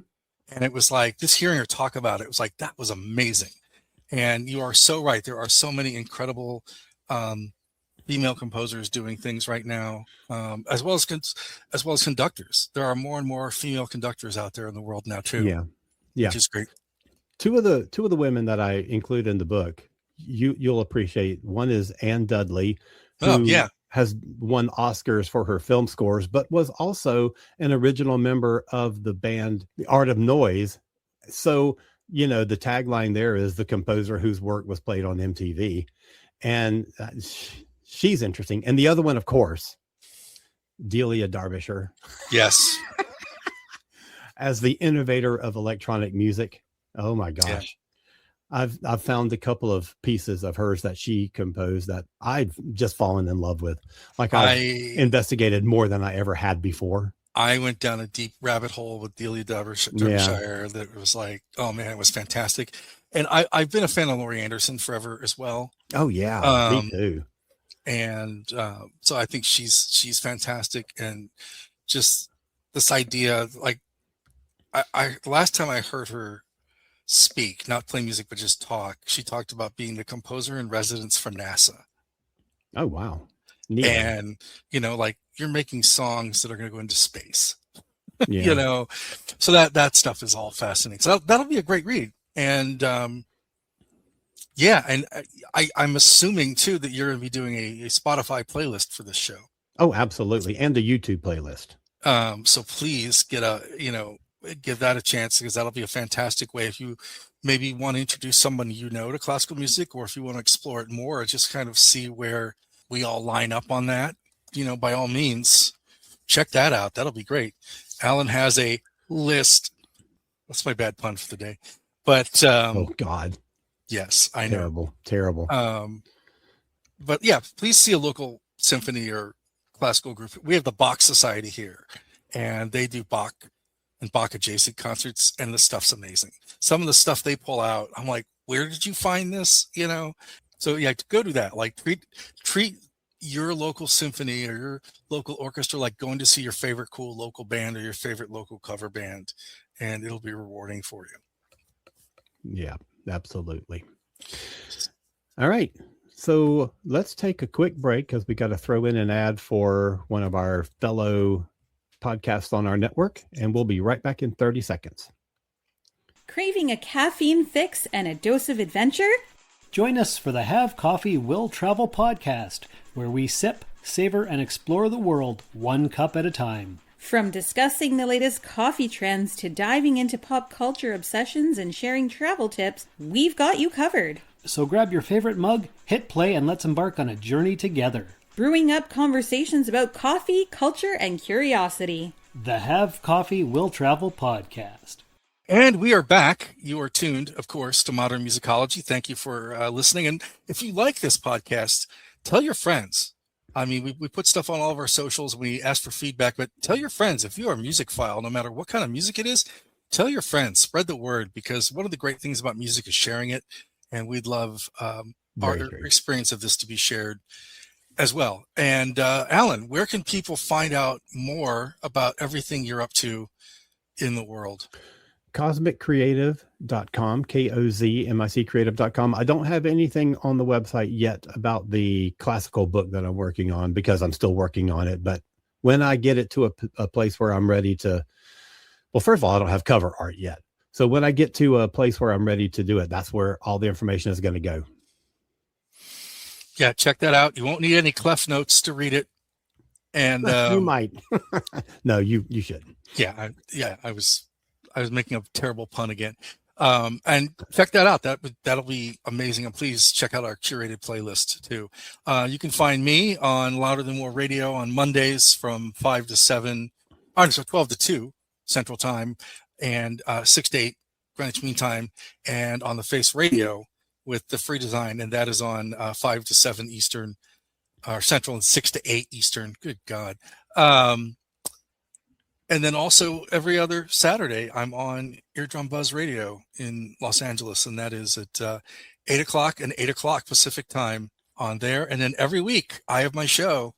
And it was just hearing her talk about it was that was amazing. And you are so right. There are so many incredible female composers doing things right now, as well as conductors. There are more and more female conductors out there in the world now too. Yeah. Which is great. Two of the women that I include in the book, you'll appreciate. One is Anne Dudley, who has won Oscars for her film scores, but was also an original member of the band The Art of Noise. So, the tagline there is the composer whose work was played on MTV. And she's interesting. And the other one, of course, Delia Derbyshire. Yes. As the innovator of electronic music. Oh my gosh. Yeah. I've found a couple of pieces of hers that she composed that I've just fallen in love with. I've investigated more than I ever had before. I went down a deep rabbit hole with Delia Derbyshire that was oh man, it was fantastic. And I've been a fan of Laurie Anderson forever as well. Oh yeah, me too. And so I think she's fantastic. And just this idea, I last time I heard her speak, not play music, but just talk, she talked about being the composer in residence for NASA. Oh, wow. Neat. And, you're making songs that are going to go into space, so that stuff is all fascinating. So that'll be a great read. And Yeah, and I'm assuming too that you're going to be doing a Spotify playlist for this show. Oh, absolutely. And the YouTube playlist. So please give that a chance, because that'll be a fantastic way if you maybe want to introduce someone to classical music, or if you want to explore it more, or just kind of see where we all line up on that. By all means, check that out. That'll be great. Alan has a list. That's my bad pun for the day. But oh God. Yes, I know. Terrible. But yeah, please see a local symphony or classical group. We have the Bach Society here, and they do Bach and Bach adjacent concerts, and the stuff's amazing. Some of the stuff they pull out, I'm like, where did you find this? So yeah, go do that. Like treat your local symphony or your local orchestra like going to see your favorite cool local band or your favorite local cover band, and it'll be rewarding for you. Yeah, absolutely. All right. So let's take a quick break, because we got to throw in an ad for one of our fellow podcasts on our network, and we'll be right back in 30 seconds. Craving a caffeine fix and a dose of adventure? Join us for the Have Coffee, Will Travel podcast, where we sip, savor, and explore the world one cup at a time. From discussing the latest coffee trends to diving into pop culture obsessions and sharing travel tips, we've got you covered. So grab your favorite mug, hit play, and let's embark on a journey together. Brewing up conversations about coffee, culture, and curiosity. The Have Coffee, Will Travel podcast. And we are back. You are tuned, of course, to Modern Musicology. Thank you for listening. And if you like this podcast, tell your friends. I mean, we put stuff on all of our socials. We ask for feedback, but tell your friends. If you are a music file, no matter what kind of music it is, tell your friends, spread the word, because one of the great things about music is sharing it. And we'd love our experience of this to be shared as well. And Alan, where can people find out more about everything you're up to in the world? CosmicCreative.com, KOZMICCreative.com. I don't have anything on the website yet about the classical book that I'm working on, because I'm still working on it. But when I get it to a place where I'm ready to, well, first of all, I don't have cover art yet. So when I get to a place where I'm ready to do it, that's where all the information is going to go. Yeah, check that out. You won't need any Clef Notes to read it. And you might. No, you shouldn't. Yeah, I was making a terrible pun again. And check that out. That'll be amazing. And please check out our curated playlist too. You can find me on Louder Than More Radio on Mondays from 5 to 7, 12 to 2 Central Time, and 6 to 8 Greenwich Mean Time, and on the Face Radio with the Free Design, and that is on 5 to 7 Eastern, or Central, and 6 to 8 Eastern. Good God. And then also every other Saturday, I'm on Eardrum Buzz Radio in Los Angeles, and that is at 8 o'clock and 8 o'clock Pacific time on there. And then every week, I have my show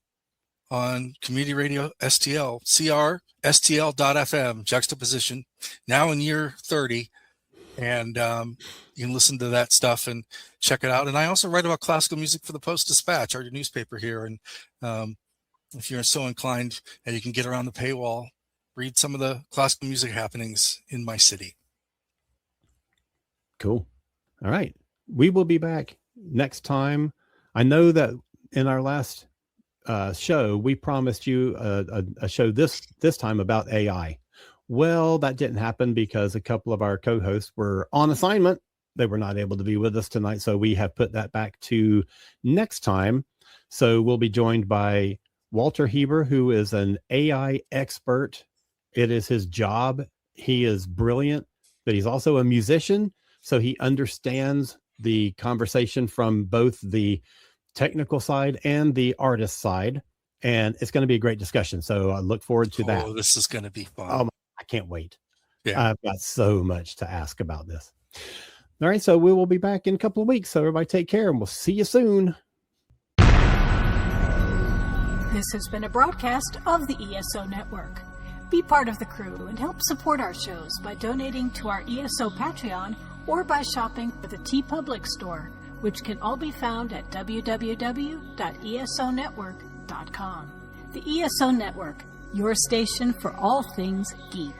on Community Radio STL, CRSTL.FM, Juxtaposition, now in year 30. And you can listen to that stuff and check it out. And I also write about classical music for the Post-Dispatch, our newspaper here. And if you're so inclined and you can get around the paywall, read some of the classical music happenings in my city. Cool. All right. We will be back next time. I know that in our last show, we promised you a show this time about AI. Well, that didn't happen because a couple of our co-hosts were on assignment. They were not able to be with us tonight. So we have put that back to next time. So we'll be joined by Walter Heber, who is an AI expert. It is his job. He is brilliant, but he's also a musician. So he understands the conversation from both the technical side and the artist side. And it's going to be a great discussion. So I look forward to that. Oh, this is going to be fun. I can't wait. Yeah. I've got so much to ask about this. All right. So we will be back in a couple of weeks. So everybody take care, and we'll see you soon. This has been a broadcast of the ESO Network. Be part of the crew and help support our shows by donating to our ESO Patreon or by shopping at the TeePublic store, which can all be found at www.esonetwork.com. The ESO Network, your station for all things geek.